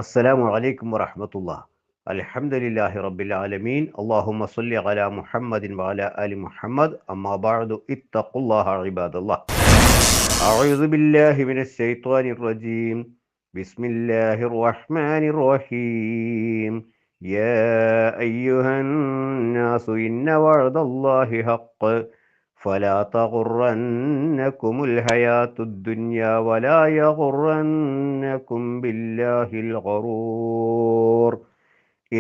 السلام عليكم ورحمة الله. الحمد لله رب العالمين. اللهم صل على محمد وعلى آل محمد. أما بعد اتقوا الله عباد الله. أعوذ بالله من الشيطان الرجيم. بسم الله الرحمن الرحيم. يا أيها الناس إن وعد الله حق فلا تغرنكم الحياة الدنيا ولا يغرنكم بالله الغرور.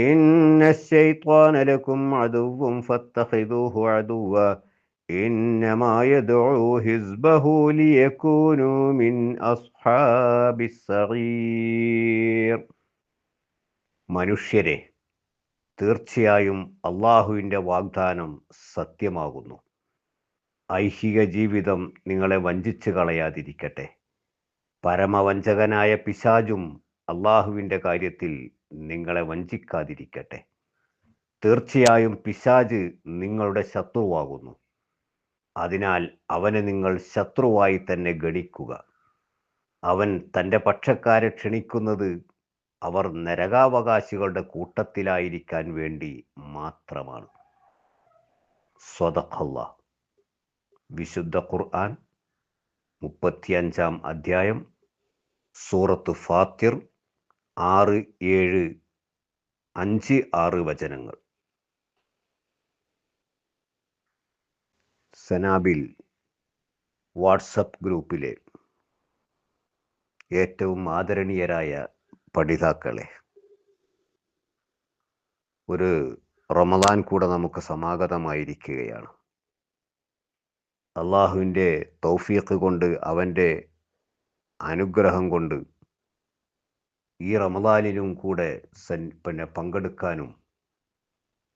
إن الشيطان لكم عدو فاتخذوه عدوا إنما يدعو حزبه ليكونوا من أصحاب السعير. മനുഷ്യരെ, തീർച്ചയായും അള്ളാഹുവിൻ്റെ വാഗ്ദാനം സത്യമാകുന്നു. ഐഹിക ജീവിതം നിങ്ങളെ വഞ്ചിച്ചു കളയാതിരിക്കട്ടെ. പരമവഞ്ചകനായ പിശാചും അള്ളാഹുവിൻ്റെ കാര്യത്തിൽ നിങ്ങളെ വഞ്ചിക്കാതിരിക്കട്ടെ. തീർച്ചയായും പിശാച് നിങ്ങളുടെ ശത്രുവാകുന്നു. അതിനാൽ അവനെ നിങ്ങൾ ശത്രുവായി തന്നെ ഗണിക്കുക. അവൻ തൻ്റെ പക്ഷക്കാരെ ക്ഷണിക്കുന്നത് അവർ നരകാവകാശികളുടെ കൂട്ടത്തിലായിരിക്കാൻ വേണ്ടി മാത്രമാണ്. സ്വദഖല്ലാഹ്. വിശുദ്ധ ഖുർആൻ 35-ാം അധ്യായം സൂറത്ത് ഫാത്തിർ 6, 7, 5, 6 വചനങ്ങൾ. സനാബിൽ വാട്സപ്പ് ഗ്രൂപ്പിലെ ഏറ്റവും ആദരണീയരായ പഠിതാക്കളെ, ഒരു റമദാൻ കൂടെ നമുക്ക് സമാഗതമായിരിക്കുകയാണ്. അള്ളാഹുവിൻ്റെ തൗഫീഖ് കൊണ്ട്, അവൻ്റെ അനുഗ്രഹം കൊണ്ട് ഈ റമദാനിലും കൂടെ പങ്കെടുക്കാനും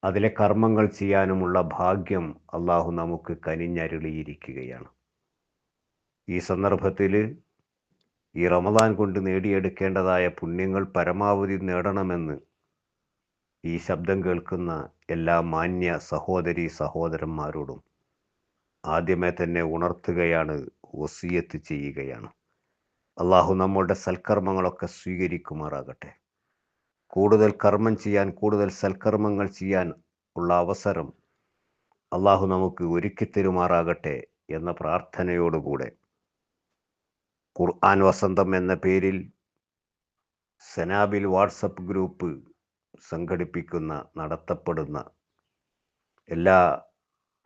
അതിലെ കർമ്മങ്ങൾ ചെയ്യാനുമുള്ള ഭാഗ്യം അള്ളാഹു നമുക്ക് കനിഞ്ഞരുളിയിരിക്കുകയാണ്. ഈ സന്ദർഭത്തിൽ ഈ റമദാൻ കൊണ്ട് നേടിയെടുക്കേണ്ടതായ പുണ്യങ്ങൾ പരമാവധി നേടണമെന്ന് ഈ ശബ്ദം കേൾക്കുന്ന എല്ലാ മാന്യ സഹോദരി സഹോദരന്മാരോടും ആദ്യമേ തന്നെ ഉണർത്തുകയാണ്, വസിയത്ത് ചെയ്യുകയാണ്. അള്ളാഹു നമ്മളുടെ സൽക്കർമ്മങ്ങളൊക്കെ സ്വീകരിക്കുമാറാകട്ടെ. കൂടുതൽ കർമ്മം ചെയ്യാൻ, കൂടുതൽ സൽക്കർമ്മങ്ങൾ ചെയ്യാൻ ഉള്ള അവസരം അള്ളാഹു നമുക്ക് ഒരുക്കി തരുമാറാകട്ടെ എന്ന പ്രാർത്ഥനയോടുകൂടെ ഖുർആൻ വസന്തം എന്ന പേരിൽ സനാബിൽ വാട്സപ്പ് ഗ്രൂപ്പ് സംഘടിപ്പിക്കുന്ന, നടത്തപ്പെടുന്ന എല്ലാ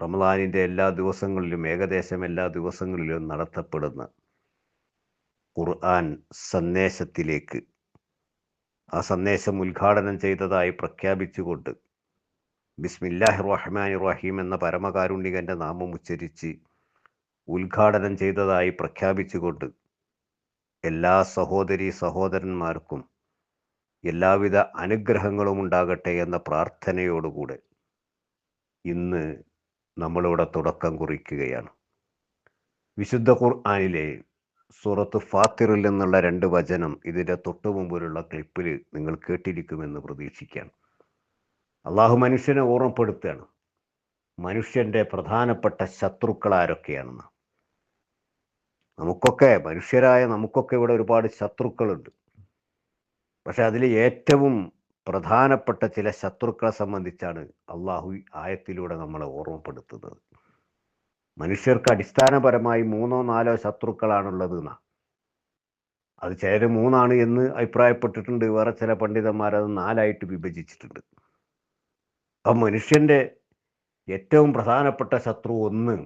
റമദാനിൻ്റെ എല്ലാ ദിവസങ്ങളിലും, ഏകദേശം എല്ലാ ദിവസങ്ങളിലും നടത്തപ്പെടുന്ന ഖുർആൻ സന്ദേശത്തിലേക്ക്, ആ സന്ദേശം ഉദ്ഘാടനം ചെയ്തതായി പ്രഖ്യാപിച്ചുകൊണ്ട് ബിസ്മില്ലാഹിർ റഹ്മാനിർ റഹീം എന്ന പരമകാരുണികൻ്റെ നാമം ഉച്ചരിച്ച് ഉദ്ഘാടനം ചെയ്തതായി പ്രഖ്യാപിച്ചുകൊണ്ട് എല്ലാ സഹോദരി സഹോദരന്മാർക്കും എല്ലാവിധ അനുഗ്രഹങ്ങളും ഉണ്ടാകട്ടെ എന്ന പ്രാർത്ഥനയോടുകൂടെ ഇന്ന് നമ്മളിവിടെ തുടക്കം കുറിക്കുകയാണ്. വിശുദ്ധ ഖുർആനിലെ സൂറത്ത് ഫാത്തിറിൽ നിന്നുള്ള 2 വചനം ഇതിൻ്റെ തൊട്ടു മുമ്പിലുള്ള ക്ലിപ്പിൽ നിങ്ങൾ കേട്ടിരിക്കുമെന്ന് പ്രതീക്ഷിക്കുകയാണ്. അള്ളാഹു മനുഷ്യനെ ഓർമ്മപ്പെടുത്തുകയാണ് മനുഷ്യൻ്റെ പ്രധാനപ്പെട്ട ശത്രുക്കൾ ആരൊക്കെയാണെന്ന്. മനുഷ്യരായ നമുക്കൊക്കെ ഇവിടെ ഒരുപാട് ശത്രുക്കളുണ്ട്. പക്ഷെ അതിൽ ഏറ്റവും പ്രധാനപ്പെട്ട ചില ശത്രുക്കളെ സംബന്ധിച്ചാണ് അള്ളാഹു ആയത്തിലൂടെ നമ്മളെ ഓർമ്മപ്പെടുത്തുന്നത്. മനുഷ്യർക്ക് അടിസ്ഥാനപരമായി 3-4 ശത്രുക്കളാണുള്ളത് എന്നാണ്. അത് ചിലർ 3 എന്ന് അഭിപ്രായപ്പെട്ടിട്ടുണ്ട്. വേറെ ചില പണ്ഡിതന്മാർ അത് 4 വിഭജിച്ചിട്ടുണ്ട്. അപ്പം മനുഷ്യൻ്റെ ഏറ്റവും പ്രധാനപ്പെട്ട ശത്രു ഒന്ന്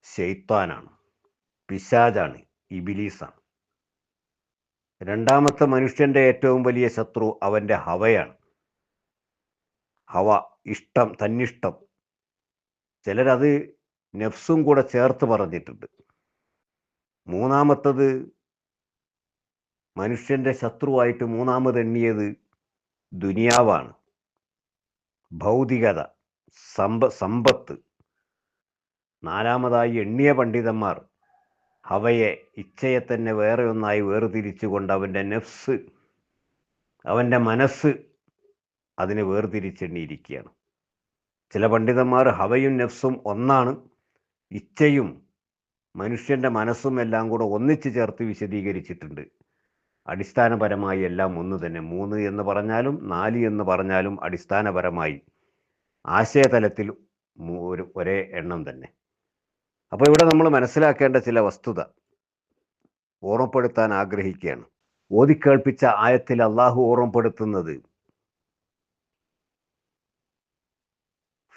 ശൈത്താനാണ്, പിശാചാണ്, ഇബിലീസാണ്. രണ്ടാമത്തെ മനുഷ്യൻ്റെ ഏറ്റവും വലിയ ശത്രു അവൻ്റെ ഹവയാണ്. ഹവ, ഇഷ്ടം, തന്നിഷ്ടം. ചിലരത് നഫ്സും കൂടെ ചേർത്ത് പറഞ്ഞിട്ടുണ്ട്. മൂന്നാമത്തത് മനുഷ്യൻ്റെ ശത്രുവായിട്ട് മൂന്നാമത് എണ്ണിയത് ദുനിയാവാണ്, ഭൗതികത, സമ്പത്ത്. നാലാമതായി എണ്ണിയ പണ്ഡിതന്മാർ ഹവയെ, ഇച്ഛയെ തന്നെ വേറെ ഒന്നായി വേർതിരിച്ചുകൊണ്ട് അവൻ്റെ നഫ്സ്, അവൻ്റെ മനസ്സ് അതിനെ വേർതിരിച്ചെണ്ണിയിരിക്കുകയാണ്. ചില പണ്ഡിതന്മാർ ഹവയും നഫ്സും ഒന്നാണ്, ഇച്ഛയും മനുഷ്യൻ്റെ മനസ്സും എല്ലാം കൂടെ ഒന്നിച്ചു ചേർത്ത് വിശദീകരിച്ചിട്ടുണ്ട്. അടിസ്ഥാനപരമായി എല്ലാം ഒന്ന് തന്നെ. 3 എന്ന് പറഞ്ഞാലും 4 എന്ന് പറഞ്ഞാലും അടിസ്ഥാനപരമായി ആശയതലത്തിൽ ഒരേ എണ്ണം തന്നെ. അപ്പോൾ ഇവിടെ നമ്മൾ മനസ്സിലാക്കേണ്ട ചില വസ്തുത ഓർമ്മപ്പെടുത്താൻ ആഗ്രഹിക്കുകയാണ്. ഓതിക്കേൾപ്പിച്ച ആയത്തിൽ അള്ളാഹു ഓർമ്മപ്പെടുത്തുന്നത്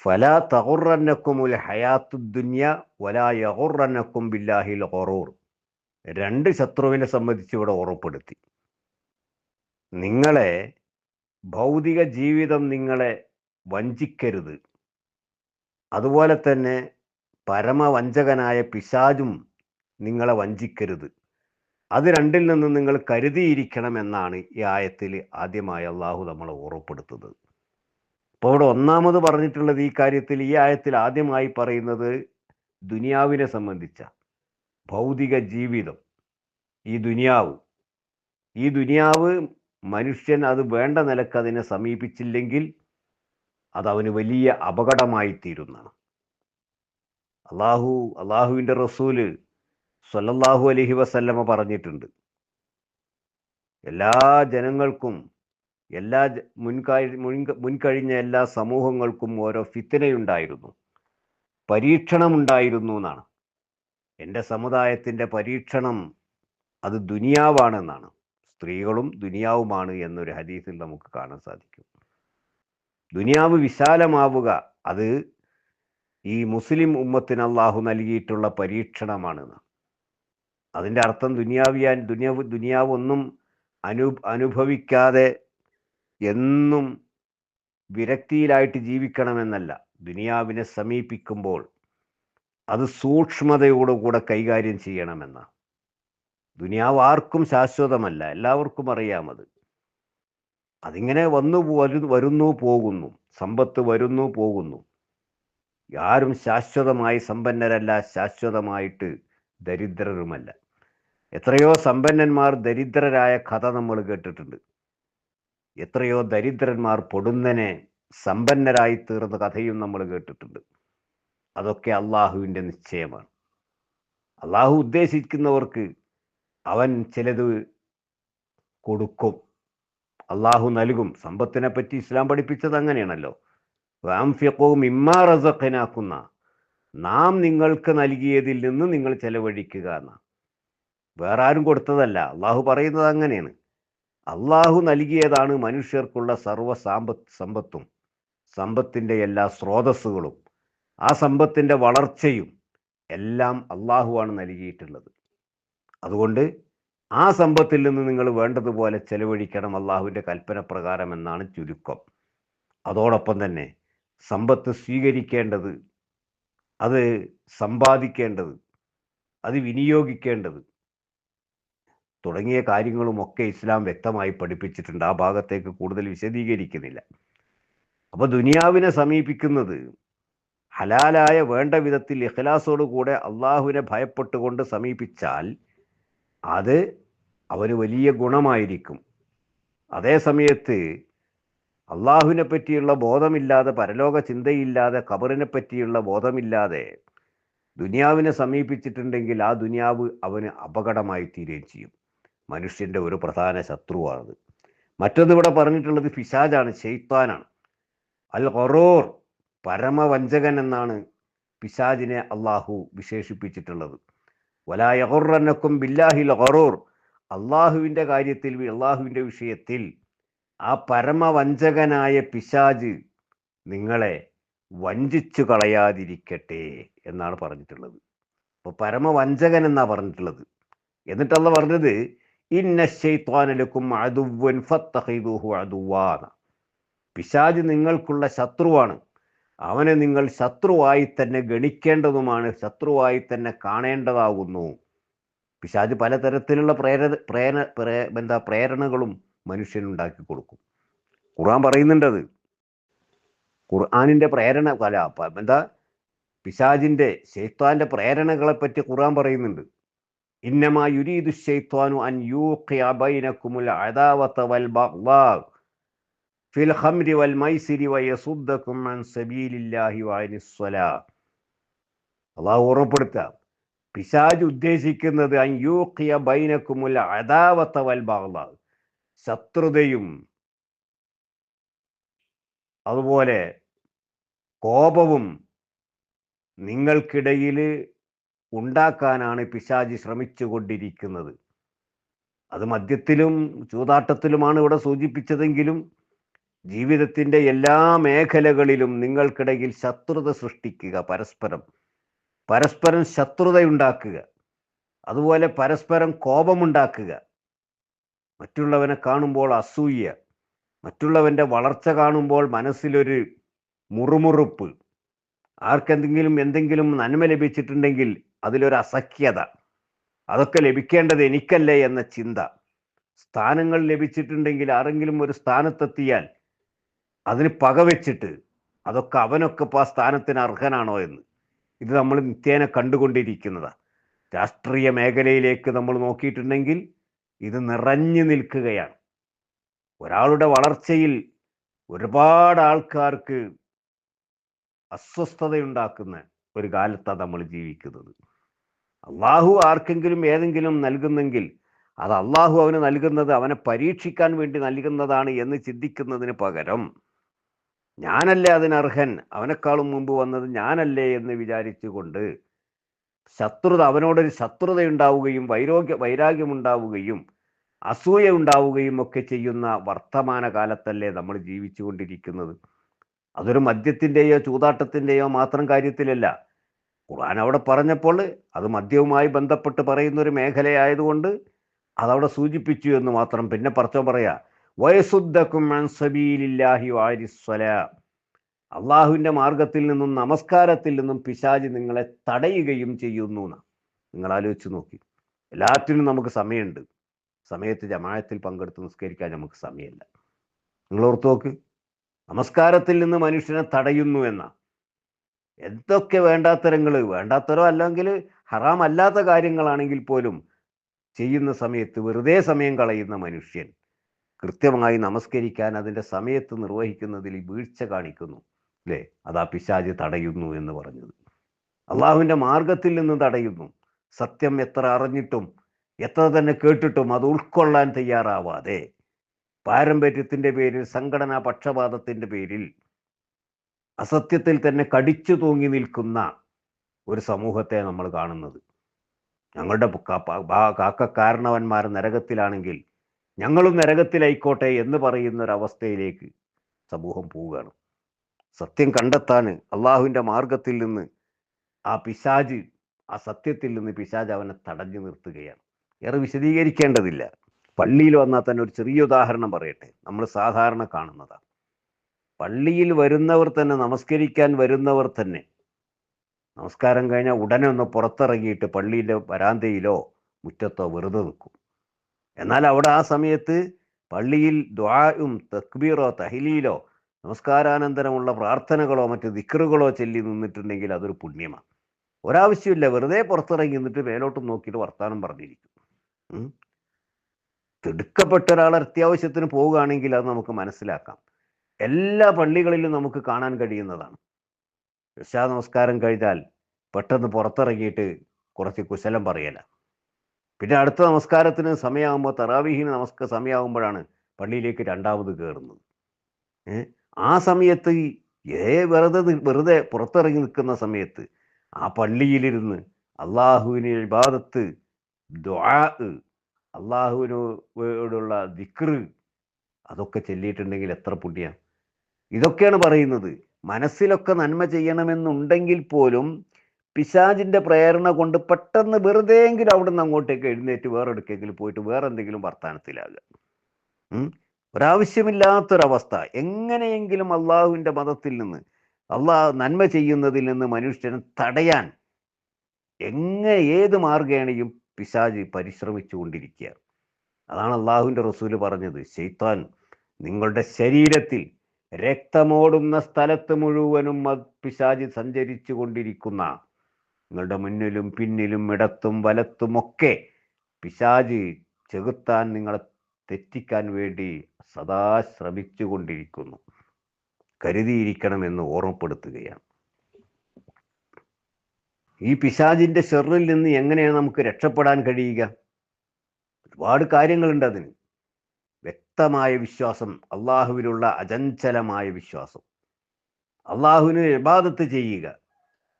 ഫലാ തഗുറന്നക്കുമുൽ ഹയാത്തുദ് ദുനിയ വലാ യഗുറന്നക്കും ബില്ലാഹിൽ ഗറൂർ. 2 ശത്രുവിനെ സംബന്ധിച്ച് ഇവിടെ ഓർമ്മപ്പെടുത്തി. നിങ്ങളെ ഭൗതിക ജീവിതം നിങ്ങളെ വഞ്ചിക്കരുത്. അതുപോലെ തന്നെ പരമവഞ്ചകനായ പിശാചും നിങ്ങളെ വഞ്ചിക്കരുത്. അത് രണ്ടിൽ നിന്ന് നിങ്ങൾ കരുതിയിരിക്കണമെന്നാണ് ഈ ആയത്തിൽ ആദ്യമായി അള്ളാഹു നമ്മളെ ഓർമ്മപ്പെടുത്തുന്നത്. അപ്പോൾ ഇവിടെ ഒന്നാമത് പറഞ്ഞിട്ടുള്ളത് ഈ കാര്യത്തിൽ, ഈ ആയത്തിൽ ആദ്യമായി പറയുന്നത് ദുനിയാവിനെ സംബന്ധിച്ച ഭൗതിക ജീവിതം, ഈ ദുനിയാവ് മനുഷ്യൻ അത് വേണ്ട നിലക്ക് അതിനെ സമീപിച്ചില്ലെങ്കിൽ അത് അവന് വലിയ അപകടമായി തീരുന്നതാണ്. അള്ളാഹുവിൻ്റെ റസൂല് സ്വല്ലല്ലാഹു അലൈഹി വസല്ലമ പറഞ്ഞിട്ടുണ്ട്, എല്ലാ ജനങ്ങൾക്കും മുൻകഴിഞ്ഞ എല്ലാ സമൂഹങ്ങൾക്കും ഓരോ ഫിത്നയുണ്ടായിരുന്നു, പരീക്ഷണമുണ്ടായിരുന്നു എന്നാണ്. എൻ്റെ സമുദായത്തിൻ്റെ പരീക്ഷണം അത് ദുനിയാവാണെന്നാണ്. സ്ത്രീകളും ദുനിയാവുമാണ് എന്നൊരു ഹദീസിൽ നമുക്ക് കാണാൻ സാധിക്കും. ദുനിയാവ് വിശാലമാവുക അത് ഈ മുസ്ലിം ഉമ്മത്തിന് അള്ളാഹു നൽകിയിട്ടുള്ള പരീക്ഷണമാണെന്ന്. അതിൻ്റെ അർത്ഥം ദുനിയാവ് ഒന്നും അനുഭവിക്കാതെ എന്നും വിരക്തിയിലായിട്ട് ജീവിക്കണമെന്നല്ല. ദുനിയാവിനെ സമീപിക്കുമ്പോൾ അത് സൂക്ഷ്മതയോടുകൂടെ കൈകാര്യം ചെയ്യണമെന്ന. ദുനിയാവ് ആർക്കും ശാശ്വതമല്ല, എല്ലാവർക്കും അറിയാമത്. അതിങ്ങനെ വരുന്നു പോകുന്നു, സമ്പത്ത് വരുന്നു പോകുന്നു. ആരും ശാശ്വതമായി സമ്പന്നരല്ല, ശാശ്വതമായിട്ട് ദരിദ്രരുമല്ല. എത്രയോ സമ്പന്നന്മാർ ദരിദ്രരായ കഥ നമ്മൾ കേട്ടിട്ടുണ്ട്. എത്രയോ ദരിദ്രന്മാർ പൊടുന്നനെ സമ്പന്നരായി തീർന്ന കഥയും നമ്മൾ കേട്ടിട്ടുണ്ട്. അതൊക്കെ അള്ളാഹുവിൻ്റെ നിശ്ചയമാണ്. അള്ളാഹു ഉദ്ദേശിക്കുന്നവർക്ക് അവൻ ചിലത് കൊടുക്കും, അള്ളാഹു നൽകും. സമ്പത്തിനെ പറ്റി ഇസ്ലാം പഠിപ്പിച്ചത് അങ്ങനെയാണല്ലോ. വഅൻഫിഖൂ മിമ്മാ റസഖനാകുന്ന, നാം നിങ്ങൾക്ക് നൽകിയതിൽ നിന്ന് നിങ്ങൾ ചെലവഴിക്കുക എന്ന. വേറെ ആരും കൊടുത്തതല്ല, അള്ളാഹു പറയുന്നത് അങ്ങനെയാണ്. അള്ളാഹു നൽകിയതാണ് മനുഷ്യർക്കുള്ള സർവ്വ സമ്പത്തും, സമ്പത്തിൻ്റെ എല്ലാ സ്രോതസ്സുകളും, ആ സമ്പത്തിൻ്റെ വളർച്ചയും എല്ലാം അള്ളാഹുവാണ് നൽകിയിട്ടുള്ളത്. അതുകൊണ്ട് ആ സമ്പത്തിൽ നിന്ന് നിങ്ങൾ വേണ്ടതുപോലെ ചെലവഴിക്കണം, അള്ളാഹുവിൻ്റെ കൽപ്പന പ്രകാരം എന്നാണ് ചുരുക്കം. അതോടൊപ്പം തന്നെ സമ്പത്ത് സ്വീകരിക്കേണ്ടത്, അത് സമ്പാദിക്കേണ്ടത്, അത് വിനിയോഗിക്കേണ്ടത് തുടങ്ങിയ കാര്യങ്ങളുമൊക്കെ ഇസ്ലാം വ്യക്തമായി പഠിപ്പിച്ചിട്ടുണ്ട്. ആ ഭാഗത്തേക്ക് കൂടുതൽ വിശദീകരിക്കുന്നില്ല. അപ്പോൾ ദുനിയാവിനെ സമീപിക്കുന്നത് ഹലാലായ വേണ്ട വിധത്തിൽ ഇഖ്ലാസോടുകൂടെ അള്ളാഹുവിനെ ഭയപ്പെട്ടുകൊണ്ട് സമീപിച്ചാൽ അത് അവന് വലിയ ഗുണമായിരിക്കും. അതേ സമയത്ത് അള്ളാഹുവിനെ പറ്റിയുള്ള ബോധമില്ലാതെ, പരലോക ചിന്തയില്ലാതെ, ഖബറിനെ പറ്റിയുള്ള ബോധമില്ലാതെ ദുനിയാവിനെ സമീപിച്ചിട്ടുണ്ടെങ്കിൽ ആ ദുനിയാവ് അവന് അപകടമായി തീരുകയും ചെയ്യും. മനുഷ്യൻ്റെ ഒരു പ്രധാന ശത്രുവാണത്. മറ്റൊന്ന് ഇവിടെ പറഞ്ഞിട്ടുള്ളത് പിശാചാണ്, ശൈത്താനാണ്. അൽ ഖറൂർ, പരമവഞ്ചകൻ എന്നാണ് പിശാചിനെ അള്ളാഹു വിശേഷിപ്പിച്ചിട്ടുള്ളത്. വലാ യഗുറന്നക്കും ബില്ലാഹിൽ ഖറൂർ, അള്ളാഹുവിൻ്റെ കാര്യത്തിൽ, അള്ളാഹുവിൻ്റെ വിഷയത്തിൽ ആ പരമവഞ്ചകനായ പിശാച് നിങ്ങളെ വഞ്ചിച്ചു കളയാതിരിക്കട്ടെ എന്നാണ് പറഞ്ഞിട്ടുള്ളത്. അപ്പോൾ പരമവഞ്ചകൻ എന്നാണ് പറഞ്ഞിട്ടുള്ളത്. എന്നിട്ടല്ല പറഞ്ഞത് ഇന്ന ശൈത്വാന ലക്കും അദുവ്വൻ ഫത്തഖിദൂഹു അദുവ്വാന, പിശാച് നിങ്ങൾക്കുള്ള ശത്രുവാണ്, അവനെ നിങ്ങൾ ശത്രുവായി തന്നെ ഗണിക്കേണ്ടതുമാണ്, ശത്രുവായി തന്നെ കാണേണ്ടതാകുന്നു. പിശാച് പലതരത്തിലുള്ള പ്രേരണകളും മനുഷ്യനുണ്ടാക്കി കൊടുക്കും. ഖുർആൻ പറയുന്നുണ്ടത്. ഖുർആനിൻ്റെ പിശാചിൻ്റെ, ശൈത്താൻ്റെ പ്രേരണകളെ പറ്റി ഖുർആൻ പറയുന്നുണ്ട്. ഇന്നമാ യുരീദു ശൈത്വാനു അൻ യൂഖിഅ ബൈനകുമുൽ അദാവത വൽ ബഗ്ദാ ഫിൽ ഖംരി വൽ മൈസിരി വയസുദ്ദകും അൻ സബീലില്ലാഹി വഅനിസ് സ്വലാ. അല്ലാഹു ഓർമ്മപ്പെടുത്തുക, പിശാച് ഉദ്ദേശിക്കുന്നത് അൻ യൂഖിയ ബൈനക്കുമുൽ അദാവത വൽ ബഗ്ള, ശത്രുതയും അതുപോലെ കോപവും നിങ്ങൾക്കിടയിൽ ഉണ്ടാക്കാനാണ് പിശാചി ശ്രമിച്ചു കൊണ്ടിരിക്കുന്നത്. അത് മദ്യത്തിലും ചൂതാട്ടത്തിലുമാണ് ഇവിടെ സൂചിപ്പിച്ചതെങ്കിലും ജീവിതത്തിൻ്റെ എല്ലാ മേഖലകളിലും നിങ്ങൾക്കിടയിൽ ശത്രുത സൃഷ്ടിക്കുക, പരസ്പരം ശത്രുതയുണ്ടാക്കുക, അതുപോലെ പരസ്പരം കോപമുണ്ടാക്കുക, മറ്റുള്ളവനെ കാണുമ്പോൾ അസൂയ, മറ്റുള്ളവൻ്റെ വളർച്ച കാണുമ്പോൾ മനസ്സിലൊരു മുറുമുറുപ്പ്, എന്തെങ്കിലും നന്മ ലഭിച്ചിട്ടുണ്ടെങ്കിൽ അതിലൊരു അസഖ്യത, അതൊക്കെ ലഭിക്കേണ്ടത് എനിക്കല്ലേ എന്ന ചിന്ത, സ്ഥാനങ്ങൾ ലഭിച്ചിട്ടുണ്ടെങ്കിൽ ആരെങ്കിലും ഒരു സ്ഥാനത്തെത്തിയാൽ അതിന് പകവെച്ചിട്ട് അതൊക്കെ അവനൊക്കെ ഇപ്പോൾ ആ സ്ഥാനത്തിന് അർഹനാണോ എന്ന്, ഇത് നമ്മൾ നിത്യേന കണ്ടുകൊണ്ടിരിക്കുന്നതാണ്. രാഷ്ട്രീയ മേഖലയിലേക്ക് നമ്മൾ നോക്കിയിട്ടുണ്ടെങ്കിൽ ഇത് നിറഞ്ഞു നിൽക്കുകയാണ്. ഒരാളുടെ വളർച്ചയിൽ ഒരുപാട് ആൾക്കാർക്ക് അസ്വസ്ഥതയുണ്ടാക്കുന്ന ഒരു കാലത്താണ് നമ്മൾ ജീവിക്കുന്നത്. അള്ളാഹു ആർക്കെങ്കിലും ഏതെങ്കിലും നൽകുന്നെങ്കിൽ അത് അള്ളാഹു അവന് നൽകുന്നത് അവനെ പരീക്ഷിക്കാൻ വേണ്ടി നൽകുന്നതാണ് എന്ന് ചിന്തിക്കുന്നതിന് പകരം ഞാനല്ലേ അതിനർഹൻ, അവനെക്കാളും മുമ്പ് വന്നത് ഞാനല്ലേ എന്ന് വിചാരിച്ചുകൊണ്ട് അവനോടൊരു ശത്രുതയുണ്ടാവുകയും വൈരാഗ്യമുണ്ടാവുകയും അസൂയ ഉണ്ടാവുകയും ഒക്കെ ചെയ്യുന്ന വർത്തമാന കാലത്തല്ലേ നമ്മൾ ജീവിച്ചു കൊണ്ടിരിക്കുന്നത്. അതൊരു മദ്യത്തിൻ്റെയോ ചൂതാട്ടത്തിൻ്റെയോ മാത്രം കാര്യത്തിലല്ല. ഖുർആൻ അവിടെ പറഞ്ഞപ്പോൾ അത് മദ്യവുമായി ബന്ധപ്പെട്ട് പറയുന്ന ഒരു മേഖലയായതുകൊണ്ട് അതവിടെ സൂചിപ്പിച്ചു എന്ന് മാത്രം. പിന്നെ പടച്ചോൻ പറയാ വയസുദ്ദക്കും അൻ സബീലില്ലാഹി വാരിസ്സലാ, അള്ളാഹുവിൻ്റെ മാർഗത്തിൽ നിന്നും നമസ്കാരത്തിൽ നിന്നും പിശാചി നിങ്ങളെ തടയുകയും ചെയ്യുന്നു എന്ന്. നിങ്ങൾ ആലോചിച്ച് നോക്കി, എല്ലാത്തിനും നമുക്ക് സമയമുണ്ട്, സമയത്ത് ജമാഅത്തിൽ പങ്കെടുത്ത് നിസ്കരിക്കാൻ നമുക്ക് സമയമില്ല. നിങ്ങൾ ഓർത്ത് നോക്ക്, നമസ്കാരത്തിൽ നിന്ന് മനുഷ്യനെ തടയുന്നു എന്ന എന്തൊക്കെ വേണ്ടാത്തരോ അല്ലെങ്കിൽ ഹറാം അല്ലാത്ത കാര്യങ്ങളാണെങ്കിൽ പോലും ചെയ്യുന്ന സമയത്ത് വെറുതെ സമയം കളയുന്ന മനുഷ്യൻ കൃത്യമായി നമസ്കരിക്കാൻ അതിൻ്റെ സമയത്ത് നിർവഹിക്കുന്നതിൽ വീഴ്ച കാണിക്കുന്നു അല്ലേ? അതാ പിശാച് തടയുന്നു എന്ന് പറഞ്ഞത്. അള്ളാഹുവിൻ്റെ മാർഗത്തിൽ നിന്ന് തടയുന്നു. സത്യം എത്ര അറിഞ്ഞിട്ടും എത്ര തന്നെ കേട്ടിട്ടും അത് ഉൾക്കൊള്ളാൻ തയ്യാറാവാതെ പാരമ്പര്യത്തിൻ്റെ പേരിൽ, സംഘടനാ പക്ഷപാതത്തിൻ്റെ പേരിൽ അസത്യത്തിൽ തന്നെ കടിച്ചു തൂങ്ങി നിൽക്കുന്ന ഒരു സമൂഹത്തെ നമ്മൾ കാണുന്നത്. ഞങ്ങളുടെ കാരണവന്മാർ നരകത്തിലാണെങ്കിൽ ഞങ്ങളും നരകത്തിലായിക്കോട്ടെ എന്ന് പറയുന്ന ഒരവസ്ഥയിലേക്ക് സമൂഹം പോവുകയാണ്. സത്യം കണ്ടെത്താൻ അള്ളാഹുവിൻ്റെ മാർഗത്തിൽ നിന്ന് ആ സത്യത്തിൽ നിന്ന് പിശാച് അവനെ തടഞ്ഞു നിർത്തുകയാണ്. ഏറെ വിശദീകരിക്കേണ്ടതില്ല. പള്ളിയിൽ വന്നാൽ തന്നെ ഒരു ചെറിയ ഉദാഹരണം പറയട്ടെ, നമ്മൾ സാധാരണ കാണുന്നതാണ്. പള്ളിയിൽ വരുന്നവർ തന്നെ, നമസ്കരിക്കാൻ വരുന്നവർ തന്നെ നമസ്കാരം കഴിഞ്ഞാൽ ഉടനെ ഒന്ന് പുറത്തിറങ്ങിയിട്ട് പള്ളിയിലെ വരാന്തയിലോ മുറ്റത്തോ വെറുതെ നിൽക്കും. എന്നാൽ അവിടെ ആ സമയത്ത് പള്ളിയിൽ ദുആഉം തക്ബീറോ തഹ്ലീലോ നമസ്കാരാനന്തരമുള്ള പ്രാർത്ഥനകളോ മറ്റ് ദിക്റുകളോ ചൊല്ലി നിന്നിട്ടുണ്ടെങ്കിൽ അതൊരു പുണ്യമാണ്. ഒരാവശ്യമില്ല, വെറുതെ പുറത്തിറങ്ങി നിന്നിട്ട് മേലോട്ടും നോക്കിയിട്ട് വർത്താനം പറഞ്ഞിരിക്കും. തിടുക്കപ്പെട്ട ഒരാൾ അത്യാവശ്യത്തിന് പോവുകയാണെങ്കിൽ അത് നമുക്ക് മനസ്സിലാക്കാം. എല്ലാ പള്ളികളിലും നമുക്ക് കാണാൻ കഴിയുന്നതാണ്. ഇശാ നമസ്കാരം കഴിഞ്ഞാൽ പെട്ടെന്ന് പുറത്തിറങ്ങിയിട്ട് കുറച്ച് കുശലം പറയല. പിന്നെ അടുത്ത നമസ്കാരത്തിന് സമയമാകുമ്പോൾ, തറാവീഹിന് സമയമാകുമ്പോഴാണ് പള്ളിയിലേക്ക് രണ്ടാമത് കയറുന്നത്. ആ സമയത്ത് വെറുതെ പുറത്തിറങ്ങി നിൽക്കുന്ന സമയത്ത് ആ പള്ളിയിലിരുന്ന് അള്ളാഹുവിന് ഇബാദത്ത്, ദുആ, അള്ളാഹുവിനോടുള്ള ദിക്റ് അതൊക്കെ ചൊല്ലിയിട്ടുണ്ടെങ്കിൽ എത്ര പുണ്യം. ഇതൊക്കെയാണ് പറയുന്നത്. മനസ്സിലൊക്കെ നന്മ ചെയ്യണമെന്നുണ്ടെങ്കിൽ പോലും പിശാചിൻ്റെ പ്രേരണ കൊണ്ട് പെട്ടെന്ന് വെറുതെയെങ്കിലും അവിടെ നിന്ന് അങ്ങോട്ടേക്ക് എഴുന്നേറ്റ് വേറെ എടുക്കെങ്കിലും പോയിട്ട് വേറെ എന്തെങ്കിലും വർത്താനത്തിലാകുക. ഒരാവശ്യമില്ലാത്തൊരവസ്ഥ. എങ്ങനെയെങ്കിലും അള്ളാഹുവിൻ്റെ മതത്തിൽ നിന്ന്, നന്മ ചെയ്യുന്നതിൽ നിന്ന് മനുഷ്യനെ തടയാൻ ഏത് മാർഗേണയും പിശാച് പരിശ്രമിച്ചു കൊണ്ടിരിക്കുക. അതാണ് അള്ളാഹുവിൻ്റെ റസൂല് പറഞ്ഞത്, ശൈത്താൻ നിങ്ങളുടെ ശരീരത്തിൽ രക്തമോടുന്ന സ്ഥലത്ത് മുഴുവനും പിശാച് സഞ്ചരിച്ചു കൊണ്ടിരിക്കുന്ന, നിങ്ങളുടെ മുന്നിലും പിന്നിലും ഇടത്തും വലത്തുമൊക്കെ പിശാച് ചെകുത്താൻ നിങ്ങളെ തെറ്റിക്കാൻ വേണ്ടി സദാ ശ്രമിച്ചു കൊണ്ടിരിക്കുന്നു. കരുതിയിരിക്കണമെന്ന് ഓർമ്മപ്പെടുത്തുകയാണ്. ഈ പിശാചിന്റെ ഷെറിൽ നിന്ന് എങ്ങനെയാണ് നമുക്ക് രക്ഷപ്പെടാൻ കഴിയുക? ഒരുപാട് കാര്യങ്ങളുണ്ട് അതിന്. വ്യക്തമായ വിശ്വാസം, അള്ളാഹുവിലുള്ള അചഞ്ചലമായ വിശ്വാസം, അള്ളാഹുവിന് ഇബാദത്ത് ചെയ്യുക,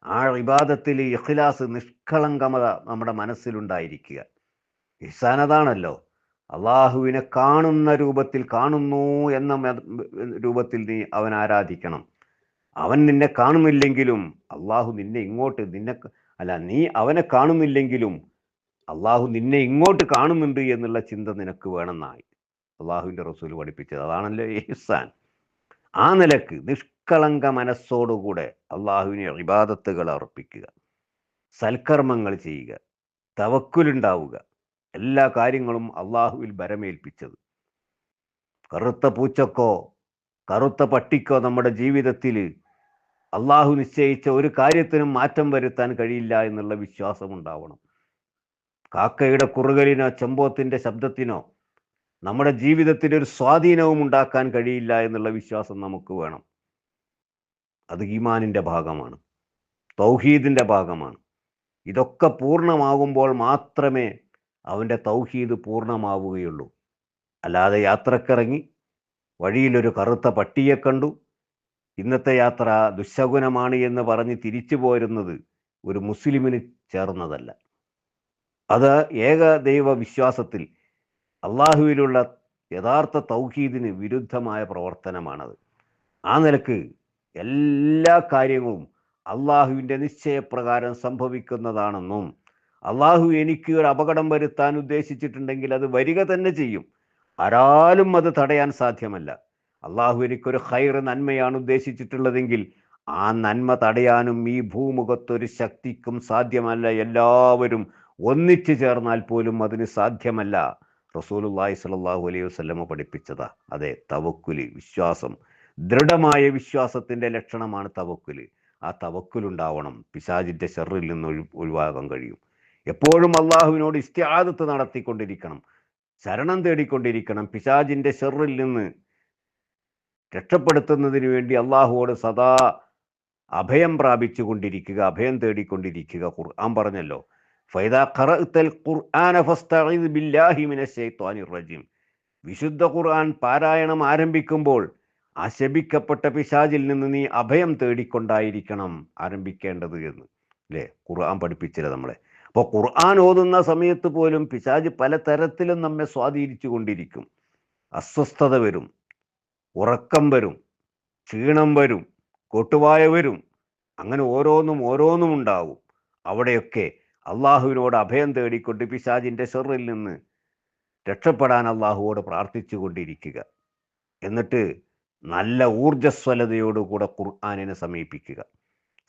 ആ ഇബാദത്തിൽ ഇഖ്ലാസ്, നിഷ്കളങ്കമത നമ്മുടെ മനസ്സിലുണ്ടായിരിക്കുക. ഇഹ്സാൻ അതാണല്ലോ, അള്ളാഹുവിനെ കാണുന്ന രൂപത്തിൽ, കാണുന്നു എന്ന രൂപത്തിൽ നീ അവൻ ആരാധിക്കണം. അവൻ നിന്നെ കാണുന്നില്ലെങ്കിലും അള്ളാഹു നിന്നെ ഇങ്ങോട്ട്, നീ അവനെ കാണുന്നില്ലെങ്കിലും അള്ളാഹു നിന്നെ ഇങ്ങോട്ട് കാണുന്നുണ്ട് എന്നുള്ള ചിന്ത നിനക്ക് വേണമെന്നായി അള്ളാഹുവിൻ്റെ റസൂൽ പഠിപ്പിച്ചത്. അതാണല്ലോ ഇഹ്സാൻ. ആ നിലക്ക് നിഷ്കളങ്ക മനസ്സോടുകൂടെ അള്ളാഹുവിനെ ഇബാദത്തുകൾ അർപ്പിക്കുക, സൽക്കർമ്മങ്ങൾ ചെയ്യുക, തവക്കുലുണ്ടാവുക, എല്ലാ കാര്യങ്ങളും അള്ളാഹുവിൽ ഭരമേൽപ്പിച്ചത്. കറുത്ത പൂച്ചക്കോ കറുത്ത പട്ടിക്കോ നമ്മുടെ ജീവിതത്തിൽ അള്ളാഹു നിശ്ചയിച്ച ഒരു കാര്യത്തിനും മാറ്റം വരുത്താൻ കഴിയില്ല എന്നുള്ള വിശ്വാസം ഉണ്ടാവണം. കാക്കയുടെ കുറുകലിനോ ചെമ്പോത്തിൻ്റെ ശബ്ദത്തിനോ നമ്മുടെ ജീവിതത്തിൽ ഒരു സ്വാധീനവും ഉണ്ടാക്കാൻ കഴിയില്ല എന്നുള്ള വിശ്വാസം നമുക്ക് വേണം. അത് ഈമാനിൻ്റെ ഭാഗമാണ്, തൗഹീദിൻ്റെ ഭാഗമാണ്. ഇതൊക്കെ പൂർണ്ണമാകുമ്പോൾ മാത്രമേ അവൻ്റെ തൗഹീദ് പൂർണ്ണമാവുകയുള്ളൂ. അല്ലാതെ യാത്രക്കിറങ്ങി വഴിയിലൊരു കറുത്ത പട്ടിയെ കണ്ടു, ഇന്നത്തെ യാത്ര ദുശകുനമാണ് എന്ന് പറഞ്ഞ് തിരിച്ചു പോരുന്നത് ഒരു മുസ്ലിമിന് ചേർന്നതല്ല. അത് ഏകദൈവ വിശ്വാസത്തിൽ അള്ളാഹുവിലുള്ള യഥാർത്ഥ തൗഹീദിന് വിരുദ്ധമായ പ്രവർത്തനമാണത്. ആ നിലക്ക് എല്ലാ കാര്യങ്ങളും അള്ളാഹുവിൻ്റെ നിശ്ചയപ്രകാരം സംഭവിക്കുന്നതാണെന്നും അള്ളാഹു എനിക്ക് ഒരു അപകടം വരുത്താൻ ഉദ്ദേശിച്ചിട്ടുണ്ടെങ്കിൽ അത് വരിക തന്നെ ചെയ്യും, ആരാലും അത് തടയാൻ സാധ്യമല്ല. അള്ളാഹു എനിക്കൊരു ഖൈർ, നന്മയാണ് ഉദ്ദേശിച്ചിട്ടുള്ളതെങ്കിൽ ആ നന്മ തടയാനും ഈ ഭൂമുഖത്തൊരു ശക്തിക്കും സാധ്യമല്ല. എല്ലാവരും ഒന്നിച്ചു ചേർന്നാൽ പോലും അതിന് സാധ്യമല്ല. റസൂലുള്ളാഹി സ്വല്ലല്ലാഹു അലൈഹി വസല്ലമ പഠിപ്പിച്ചതാ. അതെ, തവക്കുല്, വിശ്വാസം, ദൃഢമായ വിശ്വാസത്തിൻ്റെ ലക്ഷണമാണ് തവക്കുല്. ആ തവക്കുലുണ്ടാവണം, പിശാചിൻ്റെ ഷർറിൽ നിന്ന് ഒഴിവാകാൻ കഴിയും. എപ്പോഴും അള്ളാഹുവിനോട് ഇസ്തിആദത്ത് നടത്തിക്കൊണ്ടിരിക്കണം, ശരണം തേടിക്കൊണ്ടിരിക്കണം. പിശാചിൻ്റെ ഷർറിൽ നിന്ന് രക്ഷപ്പെടുത്തുന്നതിന് വേണ്ടി അള്ളാഹുവോട് സദാ അഭയം പ്രാപിച്ചു കൊണ്ടിരിക്കുക, അഭയം തേടിക്കൊണ്ടിരിക്കുക. ഖുർആൻ പറഞ്ഞല്ലോ, ഫൈദാ ഖറഅ്തൽ ഖുർആന ഫസ്തഈദ് ബില്ലാഹി മിനശ് ശൈത്വാനിർ റജീം. വിശുദ്ധ ഖുർആൻ പാരായണം ആരംഭിക്കുമ്പോൾ ആ ശപിക്കപ്പെട്ട പിശാചിൽ നിന്ന് നീ അഭയം തേടിക്കൊണ്ടായിരിക്കണം ആരംഭിക്കേണ്ടത് എന്ന് അല്ലേ ഖുർആൻ പഠിപ്പിച്ചില്ല നമ്മളെ. അപ്പോൾ ഖുർആൻ ഓതുന്ന സമയത്ത് പോലും പിശാച് പലതരത്തിലും നമ്മെ സ്വാധീനിച്ചു കൊണ്ടിരിക്കും. അസ്വസ്ഥത വരും, ഉറക്കം വരും, ക്ഷീണം വരും, കൊട്ടുവായ വരും, അങ്ങനെ ഓരോന്നും ഉണ്ടാവും. അവിടെയൊക്കെ അള്ളാഹുവിനോട് അഭയം തേടിക്കൊണ്ട് പിശാചിൻ്റെ ഷർറിൽ നിന്ന് രക്ഷപ്പെടാൻ അള്ളാഹുവോട് പ്രാർത്ഥിച്ചു കൊണ്ടിരിക്കുക. എന്നിട്ട് നല്ല ഊർജ്ജസ്വലതയോടുകൂടെ ഖുർആനിനെ സമീപിക്കുക,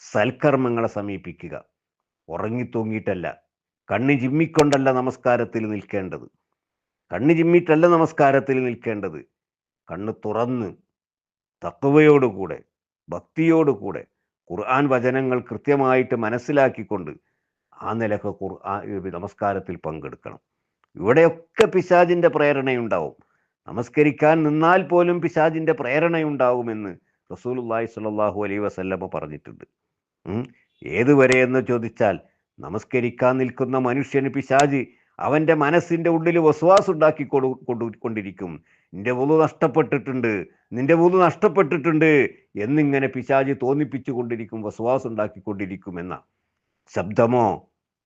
സൽക്കർമ്മങ്ങളെ സമീപിക്കുക. ഉറങ്ങിത്തൂങ്ങിയിട്ടല്ല, കണ്ണ് ചിമ്മിക്കൊണ്ടല്ല നമസ്കാരത്തിൽ നിൽക്കേണ്ടത്, കണ്ണ് ചിമ്മിയിട്ടല്ല നമസ്കാരത്തിൽ നിൽക്കേണ്ടത്. കണ്ണ് തുറന്ന് തഖ്വയോടുകൂടെ, ഭക്തിയോടുകൂടെ, ഖുർആൻ വചനങ്ങൾ കൃത്യമായിട്ട് മനസ്സിലാക്കിക്കൊണ്ട് ആ നിലക്ക് നമസ്കാരത്തിൽ പങ്കെടുക്കണം. ഇവിടെയൊക്കെ പിശാചിൻ്റെ പ്രേരണയുണ്ടാവും. നമസ്കരിക്കാൻ നിന്നാൽ പോലും പിശാചിൻ്റെ പ്രേരണയുണ്ടാവുമെന്ന് റസൂലുള്ളാഹി സ്വല്ലല്ലാഹു അലൈഹി വസല്ലമ പറഞ്ഞിട്ടുണ്ട്. ഏതുവരെ എന്ന് ചോദിച്ചാൽ, നമസ്കരിക്കാൻ നിൽക്കുന്ന മനുഷ്യന് പിശാച് അവൻ്റെ മനസ്സിൻ്റെ ഉള്ളിൽ വസ്വാസ് ഉണ്ടാക്കി കൊണ്ടിരിക്കും. നിന്റെ വുളു നഷ്ടപ്പെട്ടിട്ടുണ്ട്, നിന്റെ വുളു നഷ്ടപ്പെട്ടിട്ടുണ്ട് എന്നിങ്ങനെ പിശാച് തോന്നിപ്പിച്ചു കൊണ്ടിരിക്കും, വസ്വാസ് ഉണ്ടാക്കിക്കൊണ്ടിരിക്കുമെന്ന. ശബ്ദമോ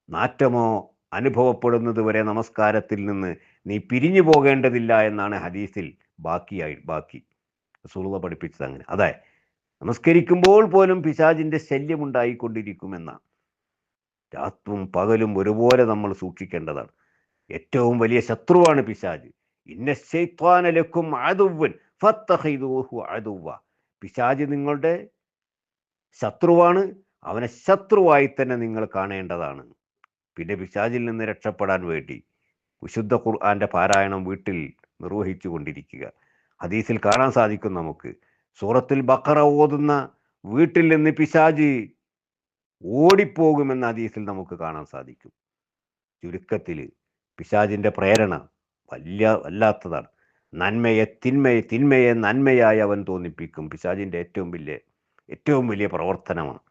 നാറ്റമോ അനുഭവപ്പെടുന്നത് വരെ നമസ്കാരത്തിൽ നിന്ന് നീ പിരിഞ്ഞു പോകേണ്ടതില്ല എന്നാണ് ഹദീസിൽ ബാക്കി റസൂലുള്ളാഹി പഠിപ്പിച്ചത്. അങ്ങനെ അതെ, നമസ്കരിക്കുമ്പോൾ പോലും പിശാചിൻ്റെ ശല്യമുണ്ടായിക്കൊണ്ടിരിക്കുമെന്ന. രാത്രിയും പകലും ഒരുപോലെ നമ്മൾ സൂക്ഷിക്കേണ്ടതാണ്. ഏറ്റവും വലിയ ശത്രുവാണ് പിശാച്. ഇന്ന ശൈത്വാന ലക്കും അദുവ്വൻ ഫത്തഖിദൂഹു അദുവ്വ. പിശാച് നിങ്ങളുടെ ശത്രുവാണ്, അവനെ ശത്രുവായി തന്നെ നിങ്ങൾ കാണേണ്ടതാണ്. പിന്നെ പിശാചിൽ നിന്ന് രക്ഷപ്പെടാൻ വേണ്ടി വിശുദ്ധ ഖുർആന്റെ പാരായണം വീട്ടിൽ നിർവഹിച്ചു കൊണ്ടിരിക്കുക. ഹദീസിൽ കാണാൻ സാധിക്കും നമുക്ക്, സൂറത്തുൽ ബഖറ ഓതുന്ന വീട്ടിൽ നിന്ന് പിശാച് ഓടിപ്പോകുമെന്ന ഹദീസിൽ നമുക്ക് കാണാൻ സാധിക്കും. ചുരുക്കത്തിൽ പിശാചിൻ്റെ പ്രേരണ വല്ലാത്തതാണ്. തിന്മയെ നന്മയായി അവൻ തോന്നിപ്പിക്കും. പിശാചിൻ്റെ ഏറ്റവും വലിയ പ്രവർത്തനമാണ്.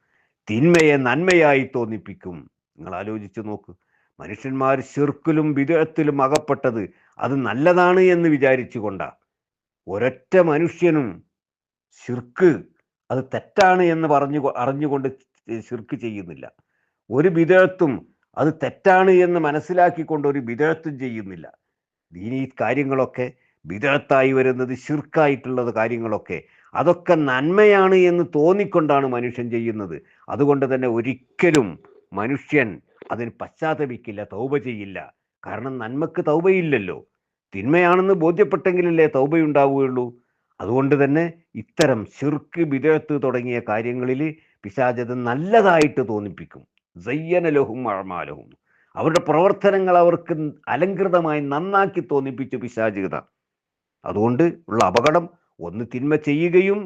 തിന്മയെ നന്മയായി തോന്നിപ്പിക്കും. നിങ്ങൾ ആലോചിച്ച് നോക്ക്, മനുഷ്യന്മാർ ശിർക്കിലും ബിദ്അത്തിലും അകപ്പെട്ടത് അത് നല്ലതാണ് എന്ന് വിചാരിച്ചു കൊണ്ടാ. ഒരൊറ്റ മനുഷ്യനും ശിർക്ക് അത് തെറ്റാണ് എന്ന് അറിഞ്ഞുകൊണ്ട് ശിർക്ക് ചെയ്യുന്നില്ല. ഒരു ബിദ്അത്തും അത് തെറ്റാണ് എന്ന് മനസ്സിലാക്കിക്കൊണ്ട് ഒരു ബിദ്അത്തും ചെയ്യുന്നില്ല. ദീനീ കാര്യങ്ങളൊക്കെ ബിദ്അത്തായി വരുന്നത്, ശിർക്കായിട്ടുള്ളത് കാര്യങ്ങളൊക്കെ അതൊക്കെ നന്മയാണ് എന്ന് തോന്നിക്കൊണ്ടാണ് മനുഷ്യൻ ചെയ്യുന്നത്. അതുകൊണ്ട് തന്നെ ഒരിക്കലും മനുഷ്യൻ അതിന് പശ്ചാത്തപിക്കില്ല, തൗബ ചെയ്യില്ല. കാരണം നന്മക്ക് തൗബയില്ലല്ലോ. തിന്മയാണെന്ന് ബോധ്യപ്പെട്ടെങ്കിലല്ലേ തൗബയുണ്ടാവുകയുള്ളൂ. അതുകൊണ്ട് തന്നെ ഇത്തരം ശിർക്ക്, ബിദ്അത്ത് തുടങ്ങിയ കാര്യങ്ങളിൽ പിശാച് നല്ലതായിട്ട് തോന്നിപ്പിക്കും. സയ്യന ലഹും അഅ്മാലഹും, അവരുടെ പ്രവർത്തനങ്ങൾ അവർക്ക് അലങ്കൃതമായി നന്നാക്കി തോന്നിപ്പിച്ചു പിശാചികത. അതുകൊണ്ട് ഉള്ള അപകടം, ഒന്ന് തിന്മ ചെയ്യുകയും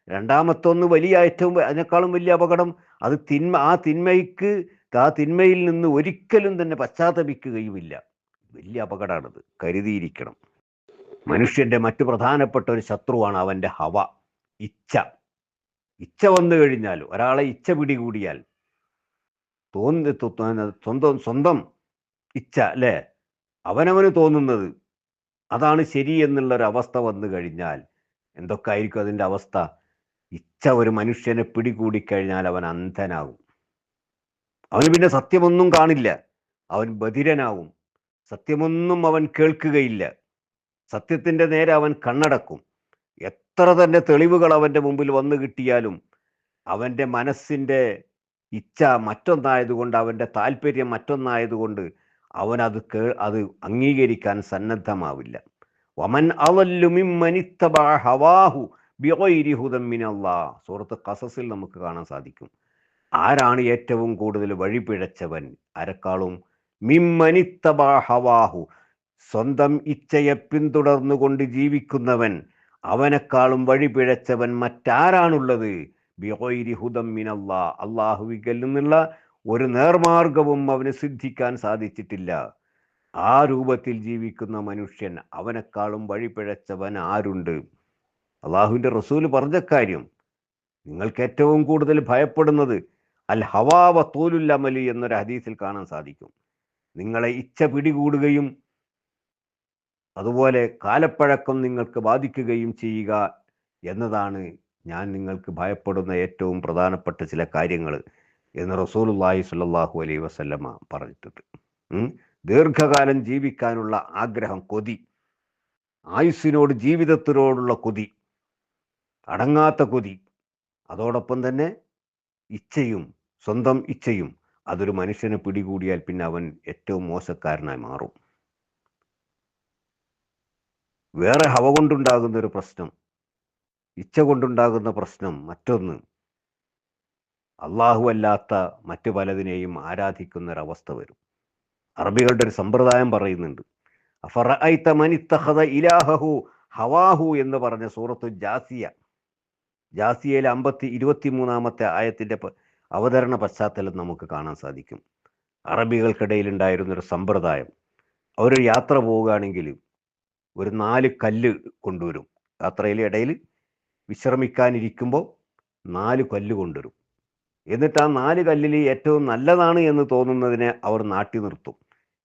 രണ്ടാമത്തൊന്ന് വലിയ ഏറ്റവും അതിനേക്കാളും വലിയ അപകടം അത് ആ തിന്മയിൽ നിന്ന് ഒരിക്കലും തന്നെ പശ്ചാത്തപിക്കുകയുമില്ല. വലിയ അപകടമാണത്, കരുതിയിരിക്കണം. മനുഷ്യന്റെ മറ്റു പ്രധാനപ്പെട്ട ഒരു ശത്രുവാണ് അവന്റെ ഹവ, ഇച്ഛ. ഇച്ഛ വന്നു കഴിഞ്ഞാൽ, ഒരാളെ ഇച്ഛ പിടികൂടിയാൽ, സ്വന്തം ഇച്ഛ അല്ലേ, അവനവന് തോന്നുന്നത് അതാണ് ശരി എന്നുള്ളൊരവസ്ഥ വന്നു കഴിഞ്ഞാൽ എന്തൊക്കെ ആയിരിക്കും അതിൻ്റെ അവസ്ഥ? ഇച്ഛ ഒരു മനുഷ്യനെ പിടികൂടിക്കഴിഞ്ഞാൽ അവൻ അന്ധനാകും. അവന് പിന്നെ സത്യമൊന്നും കാണില്ല, അവൻ ബധിരനാവും. സത്യമൊന്നും അവൻ കേൾക്കുകയില്ല. സത്യത്തിൻ്റെ നേരെ അവൻ കണ്ണടക്കും. എത്ര തന്നെ തെളിവുകൾ അവൻ്റെ മുമ്പിൽ വന്നു കിട്ടിയാലും അവൻ്റെ മനസ്സിൻ്റെ ഇച്ഛ മറ്റൊന്നായതുകൊണ്ട്, അവൻ്റെ താല്പര്യം മറ്റൊന്നായതുകൊണ്ട് അത് അംഗീകരിക്കാൻ സന്നദ്ധമാവില്ല. വമൻ അളല്ലു മിമ്മൻ ഇത്തബഅ ഹവാഹു ബിഗൈരി ഹുദൻ മിനല്ലാഹ്, സൂറത്ത് ഖസസിൽ നമുക്ക് കാണാൻ സാധിക്കും. ആരാണ് ഏറ്റവും കൂടുതൽ വഴിപിഴച്ചവൻ? ആരെക്കാളും? മിമ്മൻ ഇത്തബഅ ഹവാഹു, സ്വന്തം ഇച്ഛയെ പിന്തുടർന്നുകൊണ്ട് ജീവിക്കുന്നവൻ, അവനെക്കാളും വഴിപിഴച്ചവൻ മറ്റാരാണുള്ളത്? ബിഗൈരി ഹുദൻ മിനല്ലാഹ്, അല്ലാഹുവിൽ നിന്നുള്ള ഒരു നേർമാർഗവും അവന് സിദ്ധിക്കാൻ സാധിച്ചിട്ടില്ല. ആ രൂപത്തിൽ ജീവിക്കുന്ന മനുഷ്യൻ, അവനെക്കാളും വഴിപിഴച്ചവൻ ആരുണ്ട്? അള്ളാഹുവിൻ്റെ റസൂൽ പറഞ്ഞ കാര്യം നിങ്ങൾക്ക് ഏറ്റവും കൂടുതൽ ഭയപ്പെടുന്നത് അൽ ഹവാ വ തൂലുൽ അമലി എന്നൊരു ഹദീസിൽ കാണാൻ സാധിക്കും. നിങ്ങളെ ഇച്ഛ പിടികൂടുകയും അതുപോലെ കാലപ്പഴക്കം നിങ്ങൾക്ക് ബാധിക്കുകയും ചെയ്യുക എന്നതാണ് ഞാൻ നിങ്ങൾക്ക് ഭയപ്പെടുന്ന ഏറ്റവും പ്രധാനപ്പെട്ട ചില കാര്യങ്ങൾ എന്ന് റസൂലുള്ളാഹി സ്വല്ലല്ലാഹു അലൈഹി വസല്ലമ പറഞ്ഞിട്ടുണ്ട്. ദീർഘകാലം ജീവിക്കാനുള്ള ആഗ്രഹം, കൊതി, ആയുസ്സിനോട്, ജീവിതത്തിനോടുള്ള കൊതി, അടങ്ങാത്ത കൊതി, അതോടൊപ്പം തന്നെ ഇച്ഛയും, സ്വന്തം ഇച്ഛയും, അതൊരു മനുഷ്യനെ പിടികൂടിയാൽ പിന്നെ അവൻ ഏറ്റവും മോശക്കാരനായി മാറും. വേറെ ഹവ കൊണ്ടുണ്ടാകുന്ന ഒരു പ്രശ്നം, ഇച്ഛ കൊണ്ടുണ്ടാകുന്ന പ്രശ്നം മറ്റൊന്ന്, അള്ളാഹു അല്ലാത്ത മറ്റു പലതിനെയും ആരാധിക്കുന്നൊരവസ്ഥ വരും. അറബികളുടെ ഒരു സമ്പ്രദായം പറയുന്നുണ്ട്, അഫറഅയ്ത മൻ ഇത്തഖദ ഇലാഹഹു ഹവാഹു എന്ന് പറഞ്ഞ സൂറത്തു ജാസിയയിലെ 23-ാമത്തെ ആയത്തിൻ്റെ അവതരണ പശ്ചാത്തലം നമുക്ക് കാണാൻ സാധിക്കും. അറബികൾക്കിടയിൽ ഉണ്ടായിരുന്നൊരു സമ്പ്രദായം, അവരൊരു യാത്ര പോവുകയാണെങ്കിൽ ഒരു 4 കല്ല് കൊണ്ടുവരും. യാത്രയിലെ ഇടയിൽ വിശ്രമിക്കാനിരിക്കുമ്പോൾ 4 കല്ല് കൊണ്ടുവരും. എന്നിട്ട് ആ 4 കല്ലിൽ ഏറ്റവും നല്ലതാണ് എന്ന് തോന്നുന്നതിനെ അവർ നാട്ടി നിർത്തും.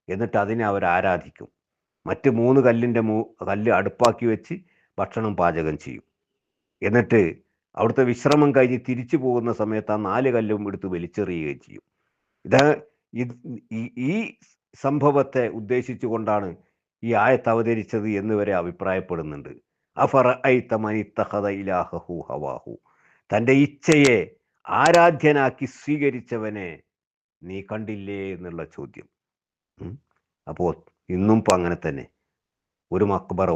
എന്നിട്ട് അതിനെ അവർ ആരാധിക്കും. മറ്റ് 3 കല്ല് അടുപ്പാക്കി വെച്ച് ഭക്ഷണം പാചകം ചെയ്യും. എന്നിട്ട് അവിടുത്തെ വിശ്രമം കഴിഞ്ഞ് തിരിച്ചു പോകുന്ന സമയത്ത് ആ 4 കല്ലും എടുത്ത് വലിച്ചെറിയുകയും ചെയ്യും. ഈ സംഭവത്തെ ഉദ്ദേശിച്ചു കൊണ്ടാണ് ഈ ആയത്ത് അവതരിച്ചത് എന്ന് വരെ അഭിപ്രായപ്പെടുന്നുണ്ട്. അഫറഅയ്ത മൻ ഇത്തഖദ ഇലാഹഹു ഹവാഹു, തൻ്റെ ഇച്ഛയെ ആരാധ്യനാക്കി സ്വീകരിച്ചവനെ നീ കണ്ടില്ലേ എന്നുള്ള ചോദ്യം. അപ്പോൾ ഇന്നും ഇപ്പം അങ്ങനെ തന്നെ. ഒരു മക്ബറ,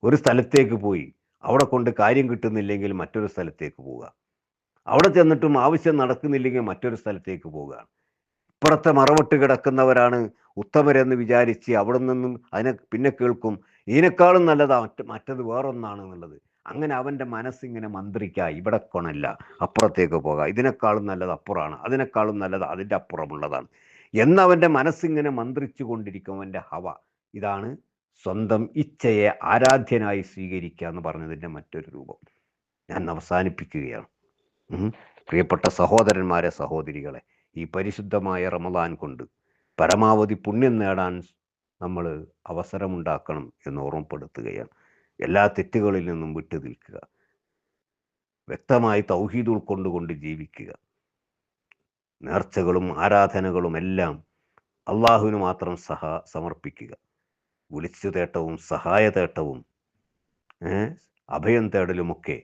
ഒരു സ്ഥലത്തേക്ക് പോയി അവിടെ കൊണ്ട് കാര്യം കിട്ടുന്നില്ലെങ്കിൽ മറ്റൊരു സ്ഥലത്തേക്ക് പോവുക, അവിടെ ചെന്നിട്ടും ആവശ്യം നടക്കുന്നില്ലെങ്കിൽ മറ്റൊരു സ്ഥലത്തേക്ക് പോവുകയാണ്. ഇപ്പുറത്തെ മറവട്ട് കിടക്കുന്നവരാണ് ഉത്തമരെന്ന് വിചാരിച്ച് അവിടെ നിന്നും അതിനെ പിന്നെ കേൾക്കും ഇതിനേക്കാളും നല്ലതാ മറ്റത് വേറൊന്നാണ് എന്നുള്ളത്. അങ്ങനെ അവൻ്റെ മനസ്സിങ്ങനെ മന്ത്രിക്കുക, ഇവിടെ കൊണല്ല അപ്പുറത്തേക്ക് പോകാം, ഇതിനേക്കാളും നല്ലത് അപ്പുറമാണ്, അതിനേക്കാളും നല്ലത് അതിൻ്റെ അപ്പുറമുള്ളതാണ് എന്നവൻ്റെ മനസ്സിങ്ങനെ മന്ത്രിച്ചു കൊണ്ടിരിക്കും. അവൻ്റെ ഹവ ഇതാണ് സ്വന്തം ഇച്ഛയെ ആരാധ്യനായി സ്വീകരിക്കുക എന്ന് പറഞ്ഞതിൻ്റെ മറ്റൊരു രൂപം. ഞാൻ അവസാനിപ്പിക്കുകയാണ്. പ്രിയപ്പെട്ട സഹോദരന്മാരെ, സഹോദരികളെ, ഈ പരിശുദ്ധമായ റമദാൻ കൊണ്ട് പരമാവധി പുണ്യം നേടാൻ നമ്മൾ അവസരമുണ്ടാക്കണം എന്ന് ഓർമ്മപ്പെടുത്തുകയാണ്. എല്ലാ തെറ്റുകളിൽ നിന്നും വിട്ടു നിൽക്കുക, വ്യക്തമായി തൗഹീദ് ഉൾക്കൊണ്ടുകൊണ്ട് ജീവിക്കുക, നേർച്ചകളും ആരാധനകളും എല്ലാം അള്ളാഹുവിന് മാത്രം സമർപ്പിക്കുക, വിളിച്ചു തേട്ടവും സഹായ തേട്ടവും അഭയം തേടലുമൊക്കെ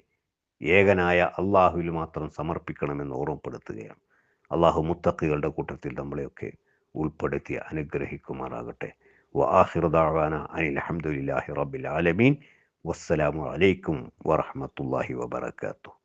ഏകനായ അള്ളാഹുവിൽ മാത്രം സമർപ്പിക്കണമെന്ന് ഓർമ്മപ്പെടുത്തുകയാണ്. അള്ളാഹു മുത്തഖികളുടെ കൂട്ടത്തിൽ നമ്മളെയൊക്കെ ഉൾപ്പെടുത്തി അനുഗ്രഹിക്കുമാറാകട്ടെ. വആഖിറു ദഅവാന അനിൽ ഹംദുലില്ലാഹി റബ്ബിൽ ആലമീൻ. വസ്സലാമു അലൈക്കും വറഹ്മത്തുള്ളാഹി വബറകാതുഹു.